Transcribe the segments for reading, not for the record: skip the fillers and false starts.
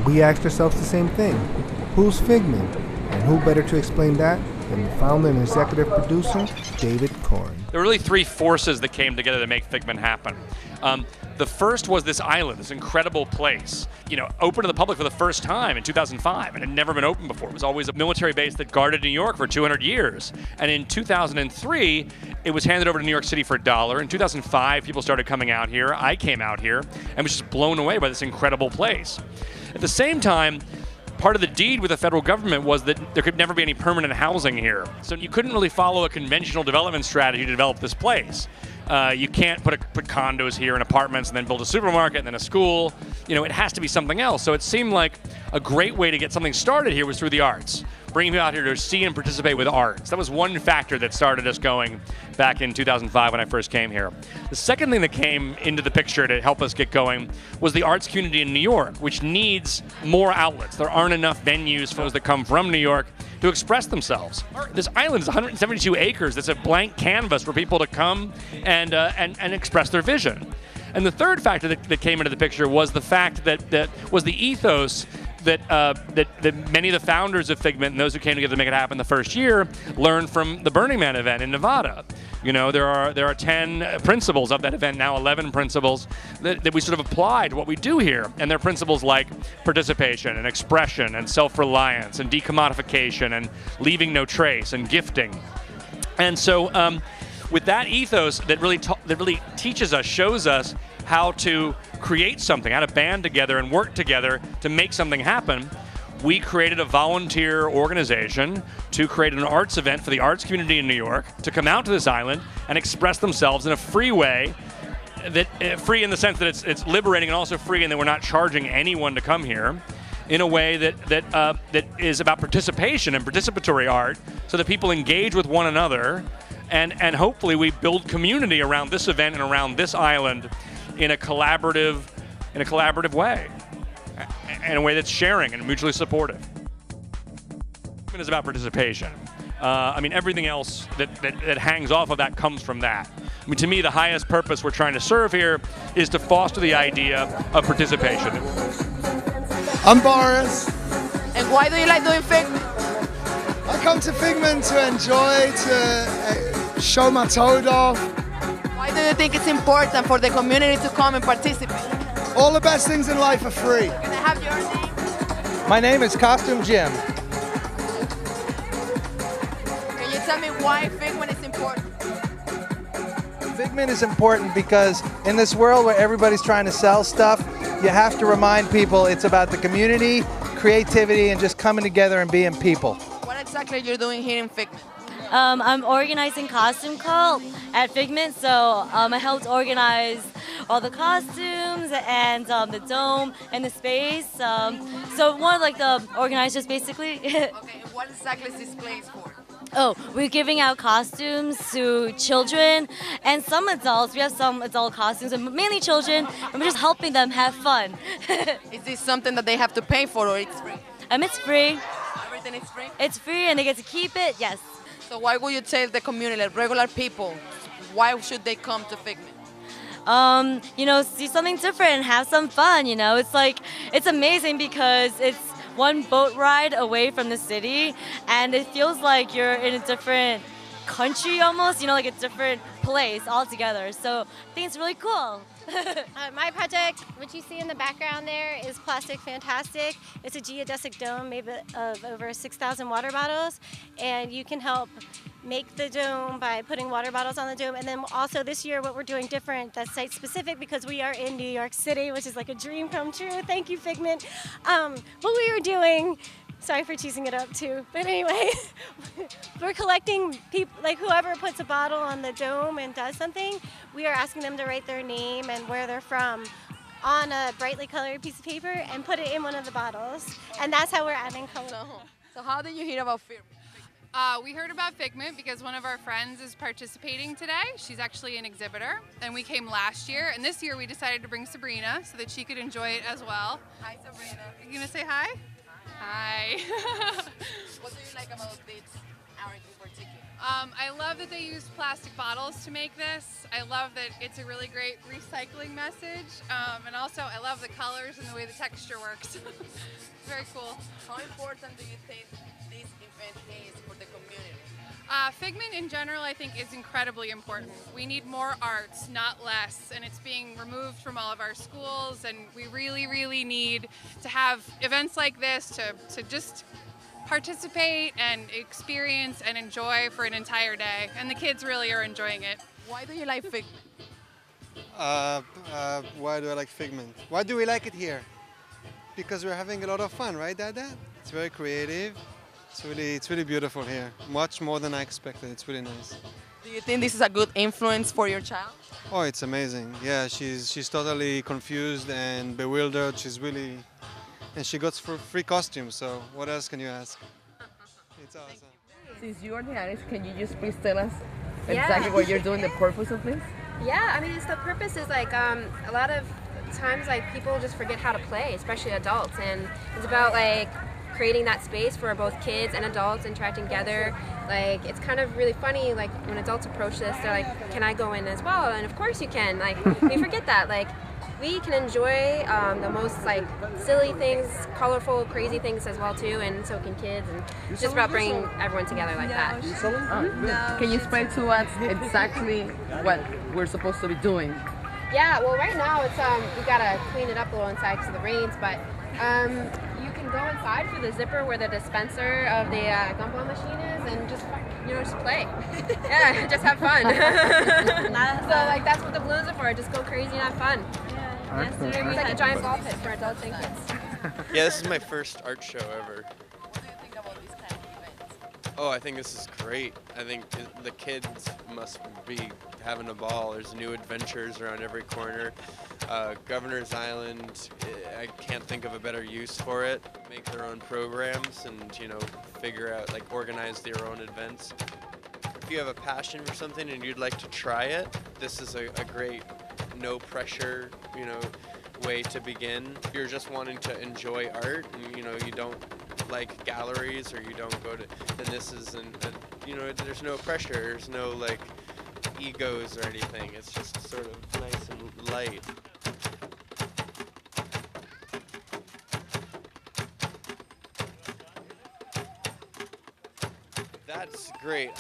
we asked ourselves the same thing. Who's Figment? And who better to explain that than the founder and executive producer, David Korn. There were really three forces that came together to make Figment happen. The first was this island, this incredible place, open to the public for the first time in 2005, and it had never been open before. It was always a military base that guarded New York for 200 years. And in 2003, it was handed over to New York City for $1. In 2005, people started coming out here. I came out here and was just blown away by this incredible place. At the same time, part of the deed with the federal government was that there could never be any permanent housing here. So you couldn't really follow a conventional development strategy to develop this place. You can't put condos here and apartments and then build a supermarket and then a school. It has to be something else. So it seemed like a great way to get something started here was through the arts. Bringing people out here to see and participate with arts. That was one factor that started us going back in 2005 when I first came here. The second thing that came into the picture to help us get going was the arts community in New York, which needs more outlets. There aren't enough venues for those that come from New York to express themselves. This island is 172 acres. It's a blank canvas for people to come and express their vision. And the third factor that came into the picture was the fact that was the ethos that many of the founders of Figment and those who came together to make it happen the first year learned from the Burning Man event in Nevada. There are 10 principles of that event, now 11 principles that we sort of applied to what we do here. And they're principles like participation and expression and self-reliance and decommodification and leaving no trace and gifting. And so with that ethos that really teaches us, shows us how to create something, how to band together and work together to make something happen, we created a volunteer organization to create an arts event for the arts community in New York to come out to this island and express themselves in a free way, free in the sense that it's liberating and also free in that we're not charging anyone to come here, in a way that is about participation and participatory art so that people engage with one another and hopefully we build community around this event and around this island in a collaborative way, in a way that's sharing and mutually supportive. It is about participation. Everything else that hangs off of that comes from that. To me, the highest purpose we're trying to serve here is to foster the idea of participation. I'm Boris. And why do you like doing Figment? I come to Figment to enjoy, to show my toad off. Why do you think it's important for the community to come and participate? All the best things in life are free. Can I have your name? My name is Costume Jim. Can you tell me why Figment is important? Figment is important because in this world where everybody's trying to sell stuff, you have to remind people it's about the community, creativity, and just coming together and being people. What exactly are you doing here in Figment? I'm organizing costume cult at Figment, so I helped organize all the costumes and the dome and the space. So one of the organizers basically. Okay, and what exactly is this place for? Oh, we're giving out costumes to children and some adults. We have some adult costumes, and mainly children, and we're just helping them have fun. Is this something that they have to pay for or it's free? It's free. Everything is free? It's free and they get to keep it, yes. So why would you tell the community, regular people, why should they come to Figment? See something different and have some fun, It's amazing because it's one boat ride away from the city and it feels like you're in a different country almost, like a different place altogether. So I think it's really cool. My project, what you see in the background there, is Plastic Fantastic. It's a geodesic dome made of over 6,000 water bottles, and you can help make the dome by putting water bottles on the dome. And then also this year, what we're doing different, that's site specific because we are in New York City, which is like a dream come true. Thank you, Figment. What we are doing, sorry for cheesing it up too, but anyway, we're collecting people, whoever puts a bottle on the dome and does something, we are asking them to write their name and where they're from on a brightly colored piece of paper and put it in one of the bottles. And that's how we're adding color. So how did you hear about Figment? We heard about Figment because one of our friends is participating today. She's actually an exhibitor, and we came last year. And this year we decided to bring Sabrina so that she could enjoy it as well. Hi, Sabrina. You gonna say hi? Hi. What do you like about this art in particular? I love that they used plastic bottles to make this. I love that it's a really great recycling message. And also, I love the colors and the way the texture works. It's very cool. How important do you think this event is for the community? Figment in general, I think, is incredibly important. We need more arts, not less, and it's being removed from all of our schools, and we really, really need to have events like this to just participate and experience and enjoy for an entire day, and the kids really are enjoying it. Why do you like Figment? Why do I like Figment? Why do we like it here? Because we're having a lot of fun, right, Dada? It's very creative. It's really beautiful here. Much more than I expected. It's really nice. Do you think this is a good influence for your child? Oh, it's amazing. Yeah, she's totally confused and bewildered. And she got free costumes. So what else can you ask? It's awesome. Since you are the artist, can you just please tell us exactly what you're doing, the purpose of this? Yeah, I mean, the purpose is like a lot of times like people just forget how to play, especially adults, and it's about like creating that space for both kids and adults interacting together. Like, it's kind of really funny, like when adults approach this, they're like, can I go in as well? And of course you can. Like, we forget that. Like, we can enjoy the most like silly things, colorful, crazy things as well too, and so can kids, and it's just about bringing everyone together like that. Can you explain to us exactly what we're supposed to be doing? Yeah, well right now it's we gotta clean it up a little inside because of the rains, but you can go inside through the zipper where the dispenser of the gumball machine is, and just just play. Yeah, just have fun. So like that's what the balloons are for. Just go crazy and have fun. Yesterday we It's like a had giant ball pit for adults and kids. Yeah, this is my first art show ever. What do you think about these kind of events? Oh, I think this is great. I think the kids must be having a ball. There's new adventures around every corner. Governor's Island, I can't think of a better use for it. Make their own programs and, figure out, like, organize their own events. If you have a passion for something and you'd like to try it, this is a great, no pressure, way to begin. If you're just wanting to enjoy art and, you don't like galleries or you don't go to, then this is, there's no pressure, there's no, like, egos or anything. It's just sort of nice and light. That's great.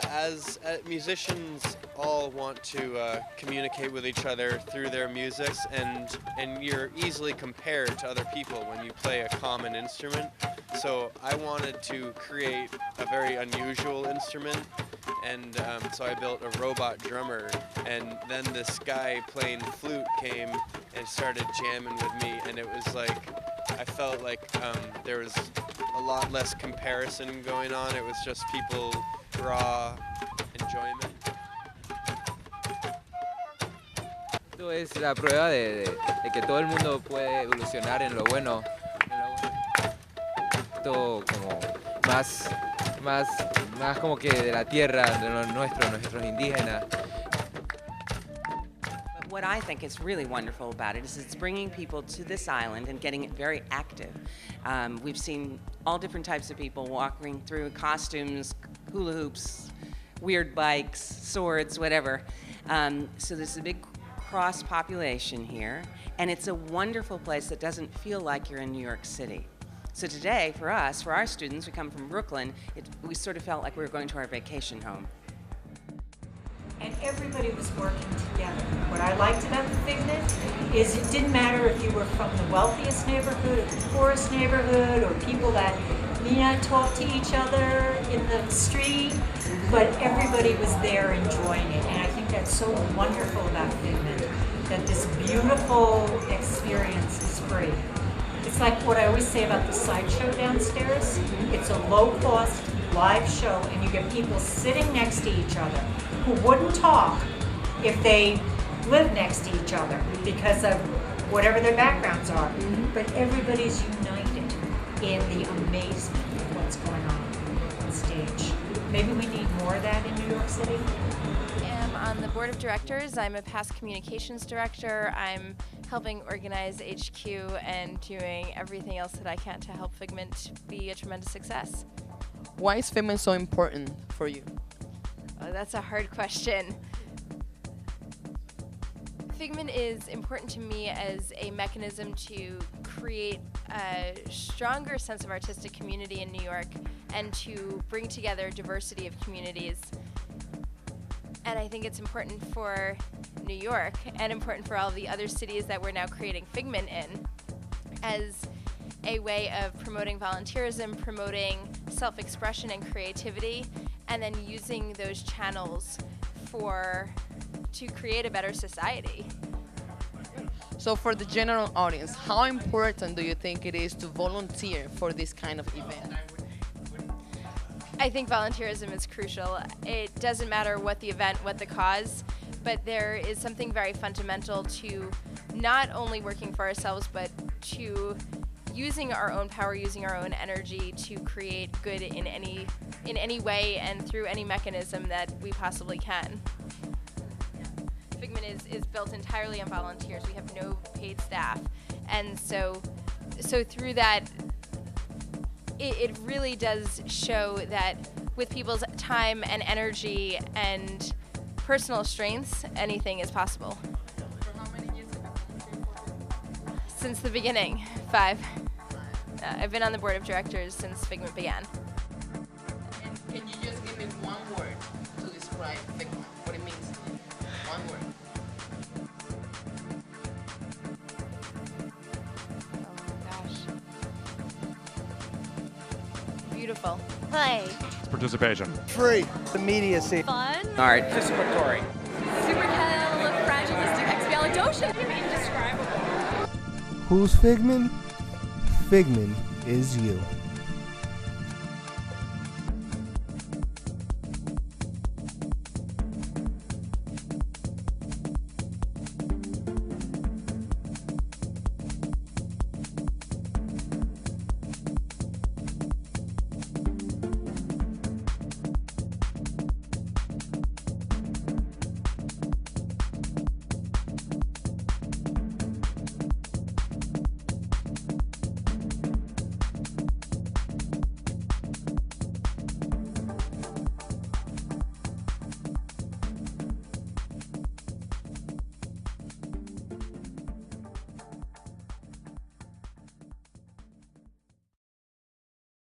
As musicians all want to communicate with each other through their musics, and you're easily compared to other people when you play a common instrument. So I wanted to create a very unusual instrument, and so I built a robot drummer, and then this guy playing flute came and started jamming with me, and it was like, I felt like there was a lot less comparison going on. It was just people raw enjoyment. Esto es la prueba de que todo el mundo puede evolucionar en lo bueno. Esto como más como que de la tierra, de lo nuestro, nuestros indígenas. What I think is really wonderful about it is it's bringing people to this island and getting it very active. We've seen all different types of people walking through costumes, hula hoops, weird bikes, swords, whatever. So there's a big cross population here, and it's a wonderful place that doesn't feel like you're in New York City. So today, for us, for our students, we come from Brooklyn, we sort of felt like we were going to our vacation home. And everybody was working together. What I liked about the Figment is it didn't matter if you were from the wealthiest neighborhood or the poorest neighborhood or people that may not talk to each other in the street, but everybody was there enjoying it. And I think that's so wonderful about Figment, that this beautiful experience is free. It's like what I always say about the sideshow downstairs. It's a low-cost live show, and you get people sitting next to each other who wouldn't talk if they lived next to each other because of whatever their backgrounds are. But everybody's united in the amazement of what's going on stage. Maybe we need more of that in New York City. I'm on the board of directors. I'm a past communications director. I'm helping organize HQ and doing everything else that I can to help Figment be a tremendous success. Why is Figment so important for you? Oh, that's a hard question. Figment is important to me as a mechanism to create a stronger sense of artistic community in New York and to bring together diversity of communities. And I think it's important for New York and important for all the other cities that we're now creating Figment in as a way of promoting volunteerism, promoting self-expression and creativity, and then using those channels to create a better society. So for the general audience, how important do you think it is to volunteer for this kind of event? I think volunteerism is crucial. It doesn't matter what the event, what the cause, but there is something very fundamental to not only working for ourselves, but to using our own power, using our own energy to create good in any way and through any mechanism that we possibly can. Figment is built entirely on volunteers. We have no paid staff. And so through that, it really does show that with people's time and energy and personal strengths, anything is possible. For how many years have you volunteered for? Since the beginning, 5. I've been on the board of directors since Figment began. And can you just give me one word to describe Figment, what it means to you? One word. Beautiful. Play. Participation. Free. Immediacy. Fun. Art. Participatory. Supercalifragilisticexpialidocious. Who's Figment? Figment is you.